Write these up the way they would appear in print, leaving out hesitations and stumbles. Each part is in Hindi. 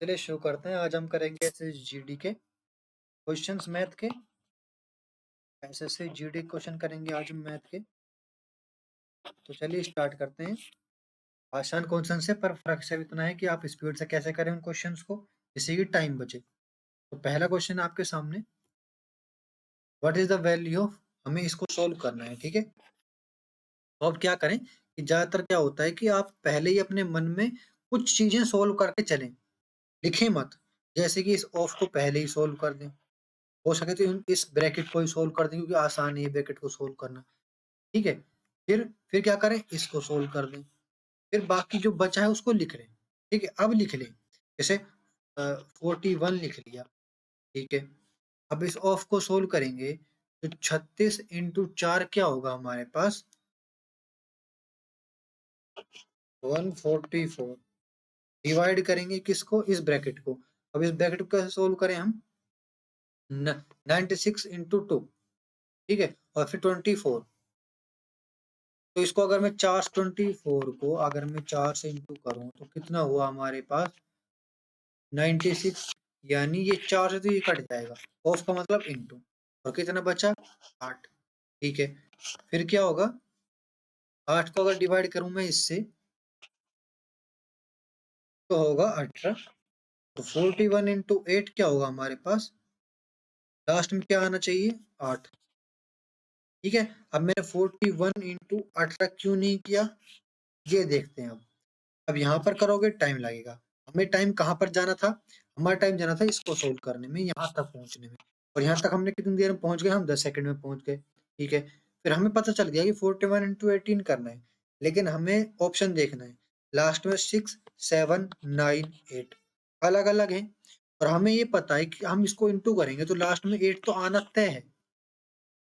चलिए शुरू करते हैं। आज हम करेंगे एसएसजीडी के क्वेश्चंस, मैथ के। एसएसजीडी क्वेश्चन करेंगे आज हम मैथ के। तो चलिए स्टार्ट करते हैं। आसान क्वेश्चन से, पर फर्क सिर्फ इतना है कि आप स्पीड से कैसे करें उन क्वेश्चंस को, जिससे कि टाइम बचे। तो पहला क्वेश्चन आपके सामने, what is the value of, हमें इसको सोल्व करना है, ठीक है। तो अब क्या करें कि ज्यादातर क्या होता है कि आप पहले ही अपने मन में कुछ चीजें सोल्व करके चलें, लिखें मत। जैसे कि इस ऑफ को पहले ही सोल्व कर दें, हो सके तो इस ब्रैकेट को ही सोल्व कर दें क्योंकि आसान है ब्रैकेट को सोल्व करना, ठीक है। फिर क्या करें, इसको सोल्व कर दें, फिर बाकी जो बचा है उसको लिख लें, ठीक है। अब लिख लें, जैसे 41 लिख लिया, ठीक है। अब इस ऑफ को सोल्व करेंगे तो 36 इंटू 4 क्या होगा हमारे पास, 144। डिवाइड करेंगे किसको, इस ब्रैकेट को। अब इस ब्रैकेट को कैसे सोल्व करें हम, 96 इंटू 2, ठीक है, और फिर 24। तो इसको अगर मैं 24 को अगर मैं 4 से इंटू करूं तो कितना हुआ हमारे पास, 96। यानी ये 4 से तो ये कट जाएगा, ऑफ का मतलब इंटू, और कितना बचा, 8, ठीक है। फिर क्या होगा, 8 को अगर डिवाइड करूं मैं इससे तो होगा 18। तो 41 इंटू 8 क्या होगा हमारे पास, लास्ट में क्या आना चाहिए, 8, ठीक है। अब मैंने 41 इंटू 18 क्यों नहीं किया, ये देखते हैं। अब यहाँ पर करोगे टाइम लगेगा। हमें टाइम कहाँ पर जाना था, हमारा टाइम जाना था इसको सोल्व करने में, यहाँ तक पहुँचने में। और यहाँ तक हमने कितनी देर में पहुँच गए, हम 10 सेकंड में पहुँच गए, ठीक है। फिर हमें पता चल गया कि 41 इंटू 18 करना है, लेकिन हमें ऑप्शन देखना है। लास्ट में 6, 7, 9, 8 अलग अलग है, और हमें ये पता है कि हम इसको इंटू करेंगे तो लास्ट में 8 तो आना तय है।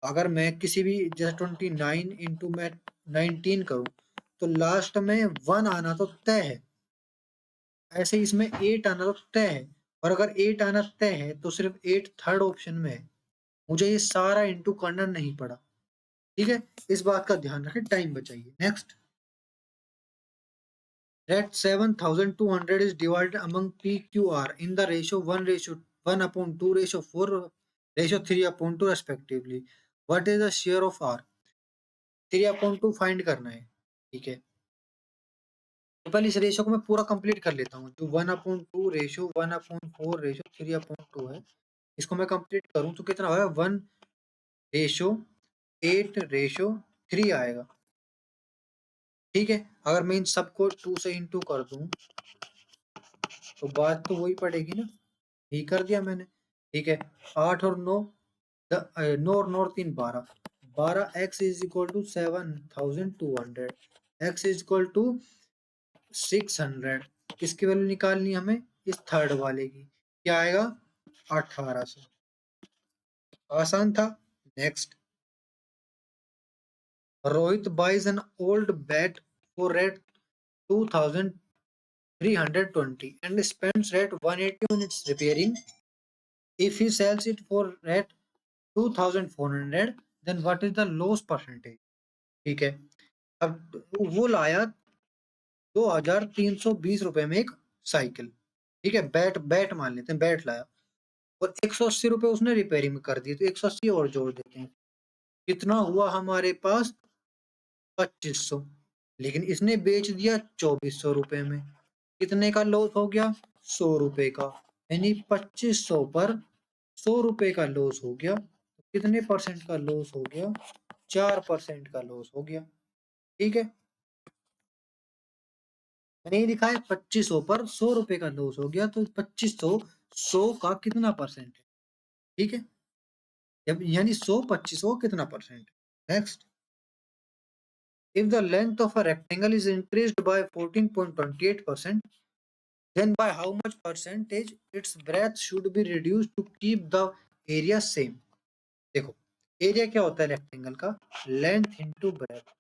अगर मैं किसी भी जैसे 29 इंटू मैं 19 करूँ तो लास्ट में 1 आना तो तय है। ऐसे इसमें 8 आना तो तय है, और अगर 8 आना तय है तो सिर्फ 8 थर्ड ऑप्शन में है। मुझे ये सारा इंटू करना नहीं पड़ा, ठीक है। इस बात का ध्यान रखें, टाइम बचाइए। Next, let 7200 is divided among PQR in the ratio 1:1/2 ratio 4 ratio 3/2 respectively. What is the share of R? 3/2 find करना है, ठीक है। तो पहले इस रेशो को मैं पूरा कंप्लीट कर लेता हूँ। जो 1/2 रेशो 1/4 रेशो 3/2 है, इसको मैं कंप्लीट करूँ तो कितना होगा, 1:8:3 आएगा, ठीक है। अगर मैं इन सबको 2 से इंटू कर दूं तो बात तो वही पड़ेगी ना, यही कर दिया मैंने, ठीक है। 8 और 9, 9 और 9 3 12, 12 x is equal to 7200, x is equal to 600। किसकी वैल्यू निकालनी है हमें, इस थर्ड वाले की, क्या आएगा, 1800। आसान था। Next, Rohit buys an old bat for rate 2320 and spends rate 180 on its repairing. If he sells it for rate 2400, then what is the loss percentage? ठीक है। अब वो लाया 2320 रुपए में एक साइकिल, ठीक है। बैट बैट मान लेते हैं, बैट लाया, और 180 रुपए उसने रिपेयरिंग में कर दिए, तो 180 और जोड़ देते हैं। कितना हुआ हमारे पास, 2500। लेकिन इसने बेच दिया 2400 रुपए में, कितने का लॉस हो गया, 100 रुपए का। यानी 2500 पर 100 रुपए का लॉस हो गया। तो कितने परसेंट का लॉस हो गया, 4% का लॉस हो गया, ठीक है। मैंने ये लिखा है 2500 पर 100 रुपए का लॉस हो गया, तो 2500 100 का कितना परसेंट है, ठीक है। जब यानी 100 2500 कितना percent. Next, if the length of a rectangle is increased by 14.28%, then by how much percentage its breadth should be reduced to keep the area same? देखो, एरिया क्या होता है रेक्टेंगल का, लेंथ इंटू ब्रेथ।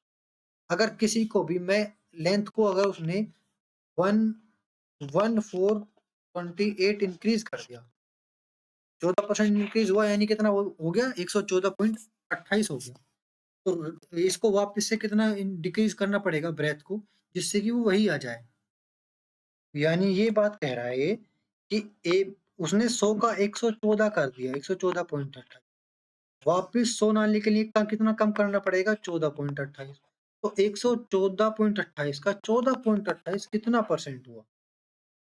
अगर किसी को भी मैं लेंथ को अगर उसने 11428 इंक्रीज कर दिया, 14% इंक्रीज हुआ, यानी कितना हो गया, 114.28 हो गया। तो इसको वापस से कितना डिक्रीज करना पड़ेगा ब्रेथ को, जिससे कि वो वही आ जाए। यानी ये बात कह रहा है कि उसने 100 का 114 कर दिया, 114.28। वापिस 100 लाने के लिए कितना कम करना पड़ेगा? 14.28। तो 114.28 का 14.28 कितना परसेंट हुआ?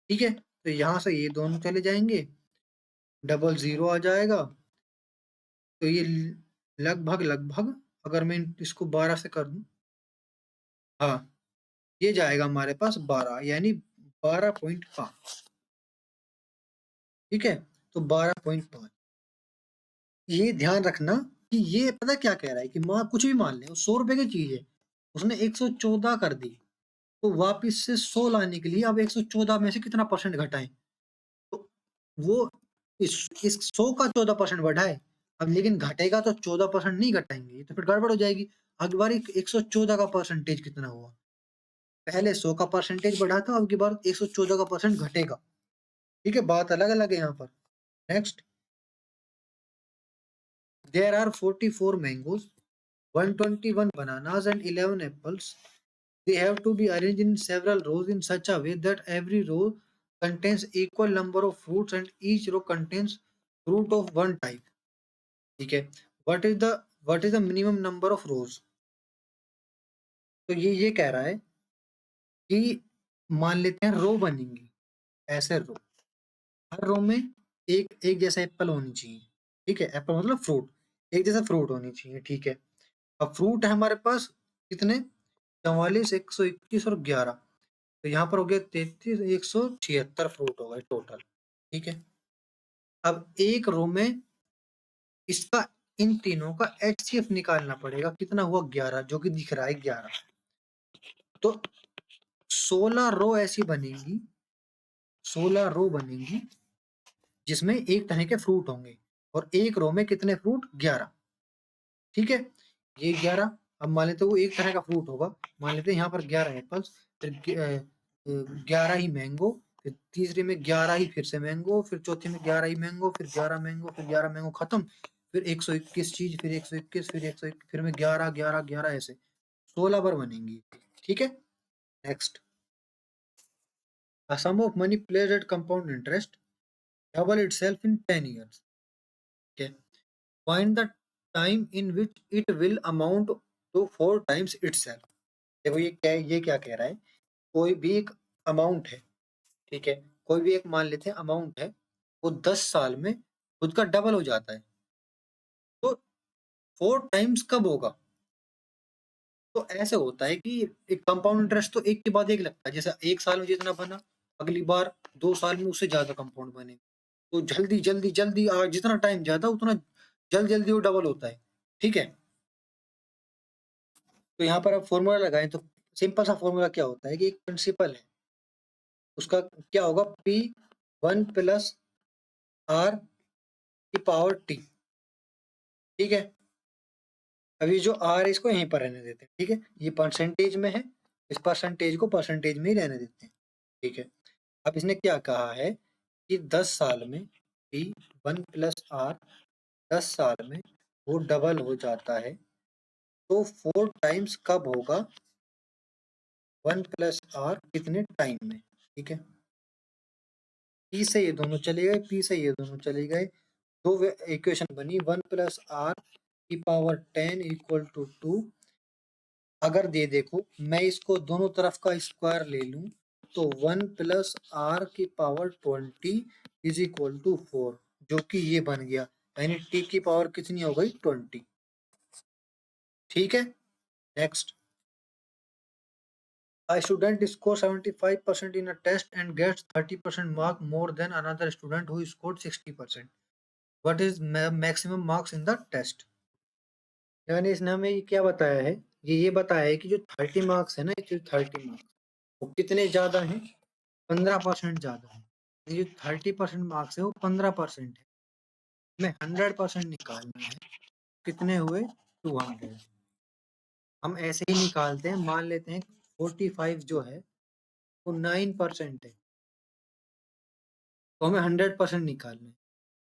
ठीक है, तो यहाँ से ये दोनों चले जाएंगे, डबल जीरो आ जाएगा। तो ये लगभग लगभग, अगर मैं इसको 12 से कर दूं, हाँ, ये जाएगा हमारे पास 12, यानी 12.5। ठीक है, तो 12.5। ये ध्यान रखना कि ये पता क्या कह रहा है कि कुछ भी मान ले, 100 रुपए की चीज है, उसने 114 कर दी, तो वापिस से 100 लाने के लिए अब 114 में से कितना परसेंट घटाएं? तो वो इस 100 का 14% बढ़ाए, अब लेकिन घटेगा तो 14% नहीं घटाएंगे, तो फिर गड़बड़ हो जाएगी। अगली बार 114 का परसेंटेज कितना हुआ? पहले 100 का परसेंटेज बढ़ा था, अब की बार 114 का परसेंट घटेगा। ठीक है, बात अलग अलग है यहाँ पर। Next, there are 44 mangoes, 121 bananas and 11 apples. They have to be arranged in several rows in such a way that every row contains equal number of fruits and each row contains fruit of one type. ठीक है, what is the minimum number of rows? तो ये कह रहा है कि मान लेते हैं रो बनेंगी, ऐसे रो, हर रो में एक एक जैसा एप्पल होनी चाहिए। ठीक है, एप्पल मतलब फ्रूट, एक जैसा फ्रूट होनी चाहिए। ठीक है, अब फ्रूट है हमारे पास कितने? 44, 121 और 11। तो यहाँ पर हो गया 33, 176 फ्रूट हो गए टोटल। ठीक है, अब एक रो में इसका, इन तीनों का HCF निकालना पड़ेगा, कितना हुआ? 11, जो कि दिख रहा है 11। तो 16 रो ऐसी बनेंगी, 16 रो बनेंगी जिसमें एक तरह के फ्रूट होंगे, और एक रो में कितने फ्रूट? 11। ठीक है, ये 11, अब मान लेते हैं वो एक तरह का फ्रूट होगा, मान लेते हैं यहाँ पर 11 एप्पल्स, फिर 11 ही मैंगो, फिर तीसरे में 11 ही फिर से मैंगो, फिर चौथे में 11 ही मैंगो, फिर 11 मैंगो, फिर 11 मैंगो खत्म, फिर 121 चीज, फिर 121, फिर 121, फिर में 11 11 11, ऐसे 16 बार बनेंगी। ठीक है, next, a sum of money pledged at compound interest double itself in 10 years. Okay, find the time in which it will amount to 4 times itself. देखो ये क्या कह रहा है, कोई भी एक अमाउंट है, ठीक है, कोई भी एक मान लेते हैं अमाउंट है, वो 10 साल में खुद का डबल हो जाता है, तो 4 टाइम्स कब होगा? तो ऐसे होता है कि एक कंपाउंड इंटरेस्ट तो एक के बाद एक लगता है, जैसे एक साल में जितना बना, अगली बार 2 साल में उससे ज्यादा कंपाउंड बने, तो जल्दी जल्दी जल्दी जितना टाइम ज्यादा उतना जल्दी जल्दी वो डबल होता है। ठीक है, तो यहाँ पर आप फॉर्मूला लगाएं तो सिंपल सा फॉर्मूला क्या होता है कि एक प्रिंसिपल है, उसका क्या होगा? P1+R⁴ ठीक है, अभी जो R इसको यहीं पर रहने देते हैं। ठीक है, ये परसेंटेज में है, इस परसेंटेज को परसेंटेज में ही रहने देते हैं। ठीक है, अब इसने क्या कहा है कि 10 साल में P1+R 10 साल में वो डबल हो जाता है, तो 4 टाइम्स कब होगा? 1+R कितने टाइम में? ठीक है, P से ये दोनों चले गए, P से ये दोनों चले गए, दो इक्वेशन बनी, 1+R⁻10 इक्वल टू 2। अगर देखो मैं इसको दोनों तरफ का स्क्वायर ले लूं, तो 1+R⁻20 इज इक्वल टू 4, जो कि ये बन गया, यानी t की पावर कितनी हो गई? 20। ठीक है, next, a student scores 75% in a test and gets 30% mark more than another student who scored 60%. What is maximum marks in the test? यानी इसने हमें ये क्या बताया है? ये बताया है कि जो 30 मार्क्स है ना, जो 30 मार्क्स वो कितने ज्यादा हैं? 15% ज्यादा है। ये जो 30% मार्क्स है वो 15% है, हमें 100% निकालना है, कितने हुए? 200। हम ऐसे ही निकालते हैं, मान लेते हैं 45 जो है वो 9% है, तो हमें 100% निकालना है।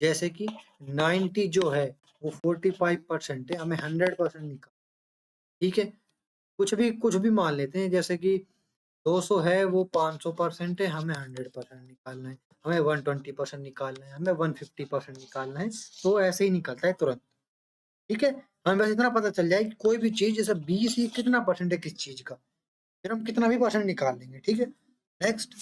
जैसे कि 90 जो है वो 45% है, हमें 100% निकाल। ठीक है, कुछ भी मान लेते हैं, जैसे कि 200 है वो 500% है, हमें 100% निकालना है, हमें 120% निकालना है, हमें 150% निकालना है। तो ऐसे ही निकलता है तुरंत। ठीक है, हमें बस इतना पता चल जाए कि कोई भी चीज जैसे 20 ये कितना परसेंट है किस चीज का, फिर हम कितना भी परसेंट निकाल लेंगे। ठीक है, नेक्स्ट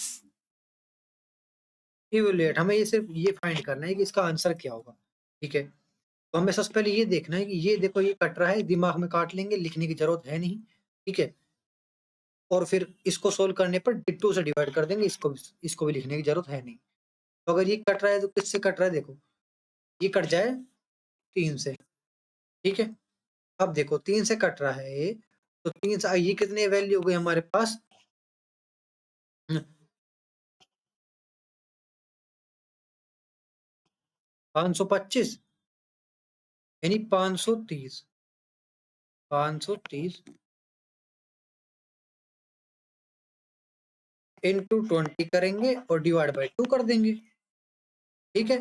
इवेलुएट, हमें ये सिर्फ ये फाइंड करना है कि इसका आंसर क्या होगा। ठीक है, तो हमें सबसे पहले ये देखना है कि ये देखो ये कट रहा है, दिमाग में काट लेंगे, लिखने की जरूरत है नहीं। ठीक है, और फिर इसको सोल्व करने पर 2 से डिवाइड कर देंगे, इसको भी लिखने की जरूरत है नहीं। तो अगर ये कट रहा है तो किससे कट रहा है, देखो ये कट जाए 3 से। ठीक है, अब देखो 3 से कट रहा है ये, तो 3 से ये कितनी वैल्यू हो गई हमारे पास, 525, यानी 530, 530 इंटू 20 करेंगे और डिवाइड बाई 2 कर देंगे। ठीक है,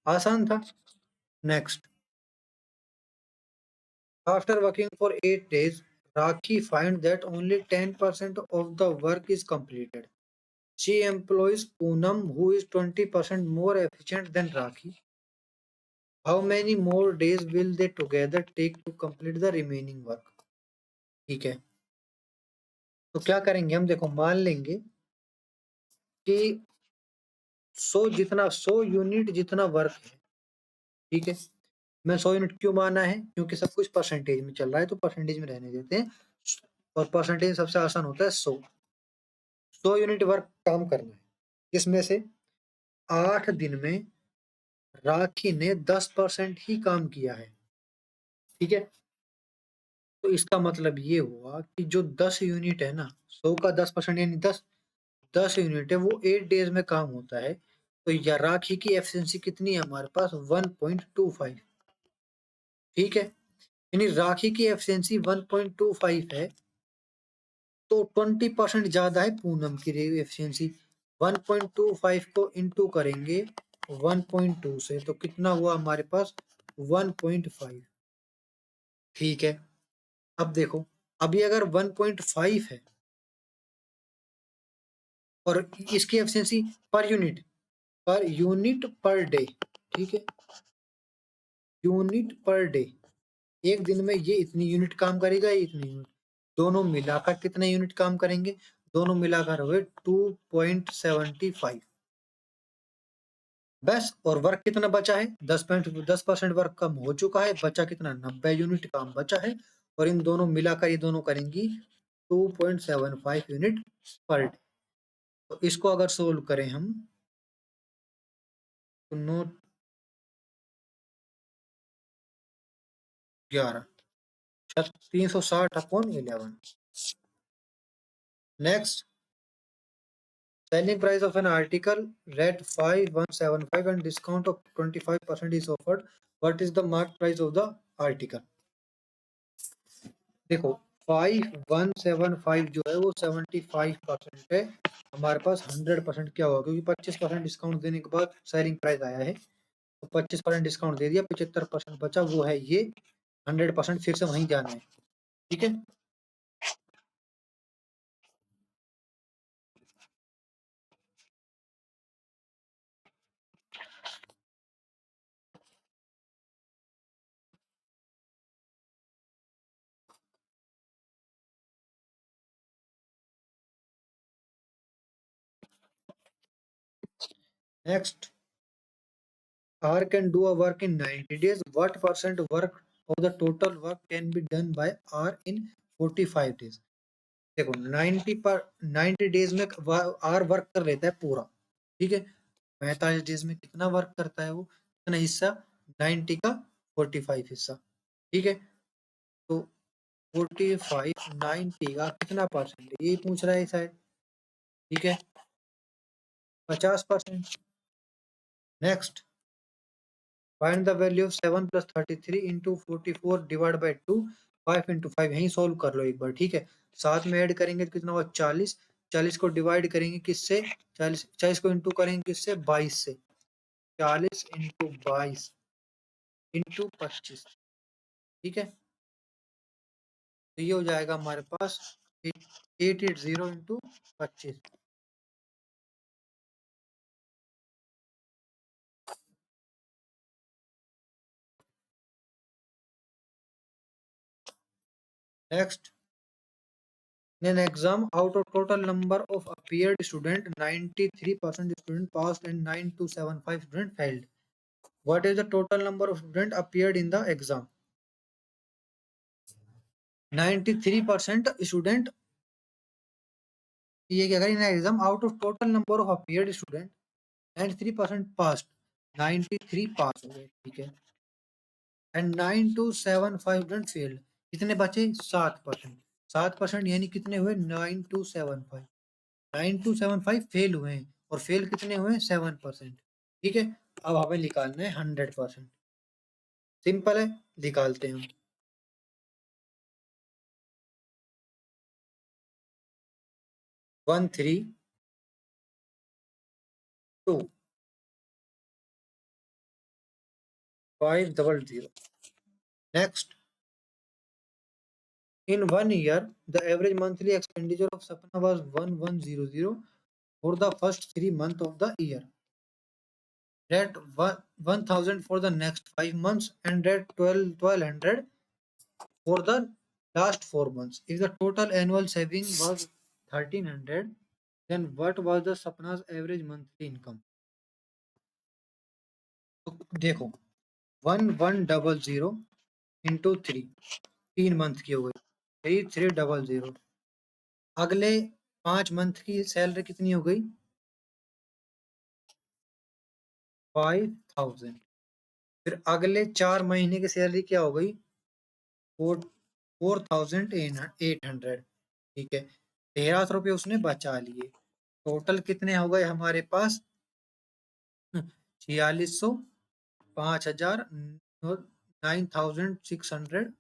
आसान था। Next, after working for 8 days, Rakhi find that only 10% of the work is completed. She employs Poonam, who is 20% more efficient than Rakhi. How many more days will they together take to complete the remaining work? ठीक है, तो क्या करेंगे हम, देखो मान लेंगे कि 100 यूनिट जितना वर्क है। ठीक है, मैं 100 यूनिट क्यों माना है, क्योंकि सब कुछ परसेंटेज में चल रहा है तो परसेंटेज में रहने देते हैं, और परसेंटेज सबसे आसान होता है 100 यूनिट वर्क काम करना है, जिसमें से 8 दिन में राखी ने 10% ही काम किया है। ठीक है, तो इसका मतलब ये हुआ कि जो 10 यूनिट है ना, 100 का 10% यानी 10 यूनिट है, वो 8 डेज में काम होता है। तो या राखी की एफिशिएंसी कितनी है हमारे पास, 1.25। ठीक है, यानी राखी की एफिशिएंसी 1.25 है, तो 20% ज्यादा है पूनम की एफिशिएंसी। 1.25 को इंटू करेंगे 1.2 से, तो कितना हुआ हमारे पास, 1.5। ठीक है, अब देखो, अभी अगर 1.5 है और इसकी efficiency per unit per day. ठीक है, यूनिट पर डे, एक दिन में ये इतनी यूनिट काम करेगा, ये इतनी यूनिट, दोनों मिलाकर कितने यूनिट काम करेंगे, दोनों मिलाकर हुए 2.75 बस। और वर्क कितना बचा है, 10% वर्क कम हो चुका है, बचा कितना, 90 यूनिट काम बचा है, और इन दोनों मिलाकर ये दोनों करेंगी 2.75 यूनिट पर डे। तो इसको अगर सोल्व करें हम, तो note 11, 360/11। Next, selling price of an article rate 5175 and discount of 25% is offered. What is the market price of the article? देखो 5175 जो है वो 75% है, हमारे पास 100% क्या होगा, क्योंकि 25% डिस्काउंट देने के बाद सेलिंग प्राइस आया है, तो 25% डिस्काउंट दे दिया, 75% बचा, वो है ये 100%, फिर से वहीं जाना है। ठीक है, next, R can do a work in 90 days. What percent work of the total work can be done by R in 45 days? देखो 90 डेज में R वर्क कर लेता है पूरा। ठीक है, 45 डेज में कितना वर्क करता है वो, कितना हिस्सा, 90 का 45 हिस्सा। ठीक है, तो 45 90 का कितना परसेंट, यही पूछ रहा है शायद। ठीक है, 50%। Next, find the value of 7 + 33 into 44 divide by 2, 5 into 5, यही सोल्व कर लो एक बार। ठीक है, साथ में ऐड करेंगे तो कितना हुआ, 40, 40 को डिवाइड करेंगे किससे, 40 को इंटू करेंगे किससे, 22 से, 40 इंटू 22 इंटू 25। ठीक है, तो ये हो जाएगा हमारे पास 880 into 25। Next, in an exam out of total number of appeared student 93% student passed and 9275 student failed. What is the total number of student appeared in the exam? 93% student, ये क्या करें, in exam out of total number of appeared student 93% पास, 93 पास हो गए, ठीक है, एंड 9275 स्टूडेंट फेल्ड, कितने बचे 7%, 7% यानी कितने हुए 9275, 9275 फेल हुए हैं और फेल कितने हुए 7%, ठीक है। अब हमें निकालना है 100%, सिंपल है, निकालते हैं हम। 132,500। Next, in 1 year the average monthly expenditure of Sapna was 1100 for the first 3 months of the year, at 1000 for the next 5 months, and at 1200 for the last 4 months. If the total annual saving was 1300, then what was the Sapna's average monthly income? तो देखो 1100 इंटू 3, 3 मंथ की हो गई 3300, अगले 5 मंथ की सैलरी कितनी हो गई 5000, फिर अगले 4 महीने की सैलरी क्या हो गई 4800, ठीक है, 1300 रुपये उसने बचा लिए, टोटल कितने हो गए हमारे पास 4600, 5000, 9600,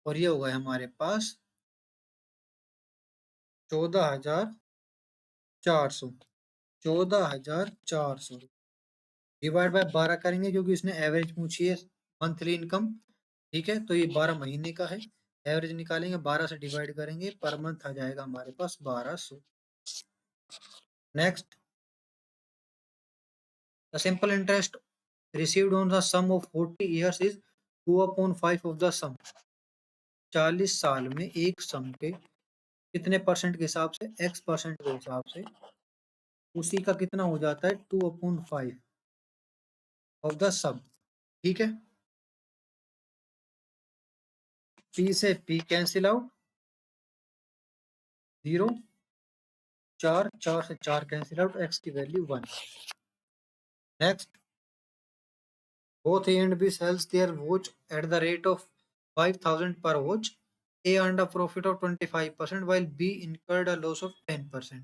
और ये हो गए हमारे पास 14400, 14400 डिवाइड बाय 12 करेंगे क्योंकि इसने एवरेज पूछी है मंथली इनकम, ठीक है, तो ये 12 महीने का है, एवरेज निकालेंगे 12 से डिवाइड करेंगे, पर मंथ आ जाएगा हमारे पास 1200। Next, the simple interest received on the sum of 40 years is 2/5 of the sum। 40 साल में एक सम के कितने परसेंट के हिसाब से, x% के हिसाब से, उसी का कितना हो जाता है 2/5 ऑफ द सम, ठीक है। p से p कैंसिल आउट, 0, 4, 4 से 4 कैंसिल आउट, x की value 1। Next, both A and B sells their watch at the rate of 5000 per watch. A earned a profit of 25% while B incurred a loss of 10%.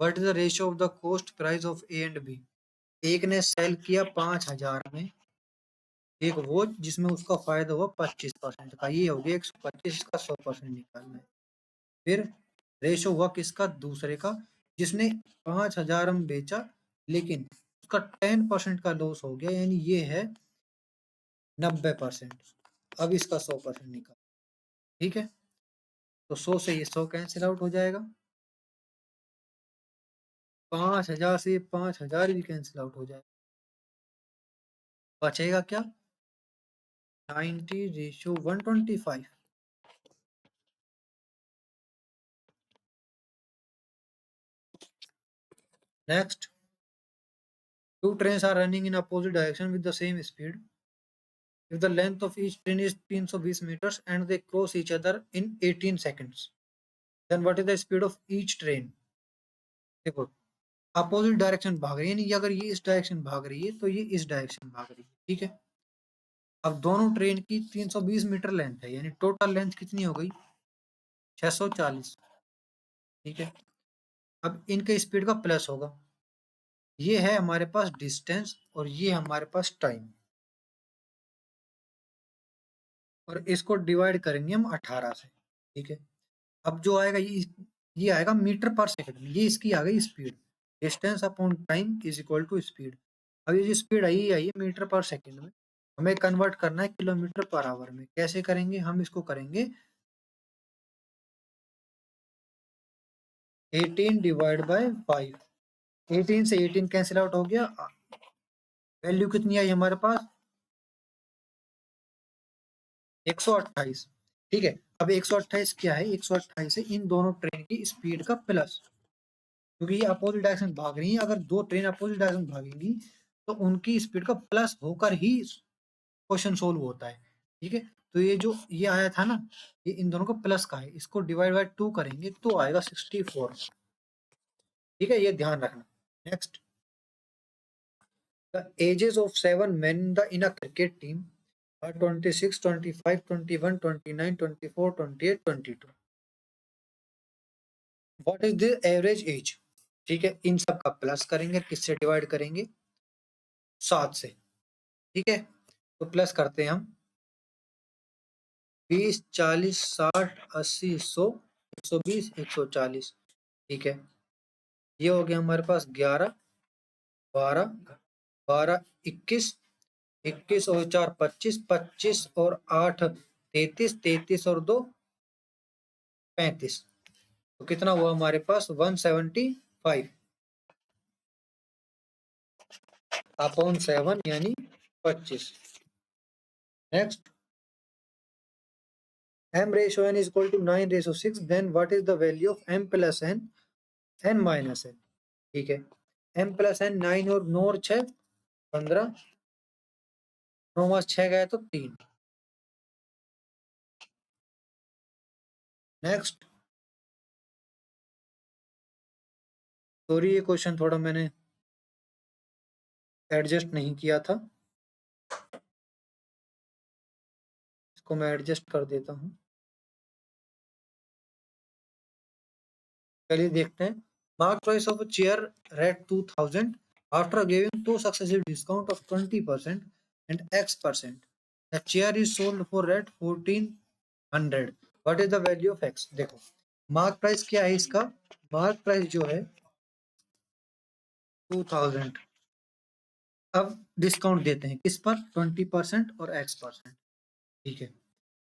What is the ratio of the cost price of A and B? एक ने सेल किया 5000 में एक वॉच जिसमें उसका फायदा हुआ 25% का, ये हो गया 125 का 100% निकालना है। फिर रेशो हुआ किसका, दूसरे का, जिसने 5000 में बेचा लेकिन उसका 10% का लॉस हो गया, यानी ये है 90%। अब इसका 100% निकाल, ठीक है, तो 100 से ये 100 कैंसिल आउट हो जाएगा, 5000 से 5000 भी कैंसिल आउट हो जाएगा, बचेगा क्या 90:125। Next, two trains are running in opposite direction with the same speed. If the length of each train is 320 meters and they cross each other in 18 seconds, then what is the speed of each train? देखो, अपोजिट डायरेक्शन भाग रही है, यानी अगर ये इस डायरेक्शन भाग रही है तो ये इस डायरेक्शन भाग रही है, ठीक है। अब दोनों ट्रेन की 320 मीटर लेंथ है, यानी टोटल लेंथ कितनी हो गई 640, ठीक है। अब इनके स्पीड का प्लस होगा, ये है हमारे पास डिस्टेंस और ये हमारे पास टाइम, और इसको डिवाइड करेंगे हम 18 से, ठीक है। अब जो आएगा ये आएगा मीटर पर सेकंड में, ये इसकी आ गई speed, distance upon time is equal to speed. अब ये जो स्पीड आई है मीटर पर सेकंड में, हमें कन्वर्ट करना है किलोमीटर पर आवर में, कैसे करेंगे हम, इसको करेंगे 18 डिवाइड बाय 5, 18 से 18 कैंसिल आउट हो गया, वैल्यू कितनी आई हमारे पास 128। ठीक है, अब 128 क्या है, 128 है इन दोनों ट्रेन की स्पीड का प्लस, क्योंकि ये अपोजिट डायरेक्शन भाग रही है, अगर दो ट्रेन अपोजिट डायरेक्शन भागेंगी तो उनकी स्पीड का प्लस होकर ही क्वेश्चन सोल्व होता है। ठीक है, तो ये जो ये आया था ना, ये इन दोनों का प्लस का है, इसको डिवाइड बाय 2 करेंगे तो आएगा 64। ठीक है, ये ध्यान रखना। Next, the ages of 7 men in a cricket team are 26, 25, 21, 29, 24, 28, 22. What is the average age? ठीक है, इन सब का प्लस करेंगे, किससे डिवाइड करेंगे 7 से। ठीक है, तो प्लस करते हैं हम 20, 40, 60, 80, 100, 120, 140। ठीक है, ये हो गया हमारे पास 11, 12, 12, 21, 21 और 4 25, 25 और 8 33, 33 और 2 35। तो कितना हुआ हमारे पास 175 अपॉन 7 यानी 25। Next, m ratio n is equal to 9 ratio 6, then what is the value of m plus n, n minus n? ठीक है, m plus n 9 और 9 और 6 15, 9 मास 6 गए तो 3। नेक्स्ट, सॉरी ये क्वेश्चन थोड़ा मैंने एडजस्ट नहीं किया था, इसको मैं एडजस्ट कर देता हूँ। चलिए देखते हैं। Mark price of chair rate 2000 after giving two successive discount of 20% and x%, the chair is sold for rate 1400, what is the value of x? देखो, मार्क प्राइस क्या है इसका, मार्क प्राइस जो है 2000, अब डिस्काउंट देते हैं किस पर, 20% और x%। ठीक है,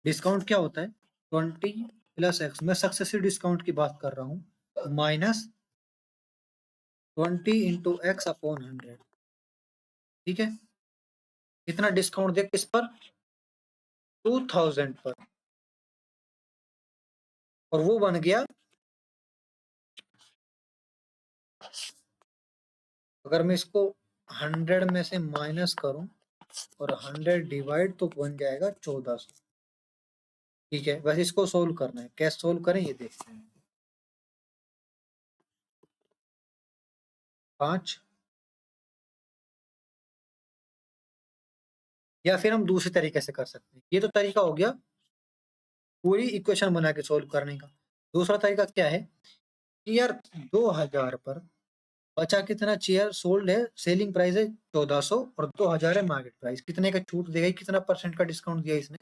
डिस्काउंट क्या होता है 20 प्लस x, मैं सक्सेसिव डिस्काउंट की बात कर रहा हूँ, माइनस 20 इंटू एक्स अपॉन 100। ठीक है, कितना डिस्काउंट दे किस पर 2000 पर, और वो बन गया, अगर मैं इसको 100 में से माइनस करूं और 100 डिवाइड तो बन जाएगा 1400। ठीक है, बस इसको सोल्व करना है, कैसे सोल्व करें ये देखते हैं। 5, या फिर हम दूसरे तरीके से कर सकते हैं, ये तो तरीका हो गया पूरी इक्वेशन बना के सोल्व करने का। दूसरा तरीका क्या है कि यार 2000 पर बचा कितना, चेयर सोल्ड है, सेलिंग प्राइस है 1400 और 2000 है मार्केट प्राइस, कितने का छूट देगा, कितना परसेंट का डिस्काउंट दिया इसने,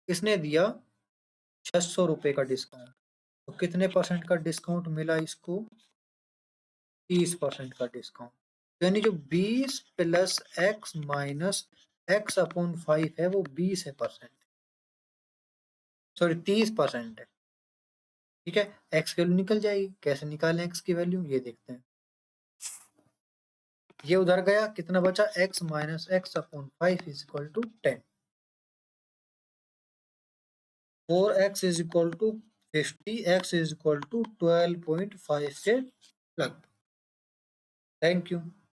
इसने दिया 600 रुपए का डिस्काउंट। तो कितने परसेंट का डिस्काउंट मिला इसको, 30% का डिस्काउंट, यानी जो 20 plus x minus x upon 5 है वो 20 है परसेंट, सॉरी 30% है। ठीक है, एक्स की वैल्यू निकल जाएगी, कैसे निकालें एक्स की वैल्यू ये देखते हैं। ये उधर गया, कितना बचा, x minus x upon 5 is equal to 10, 4x is equal to 50, x is equal to 12.5 के लगभग। Thank you.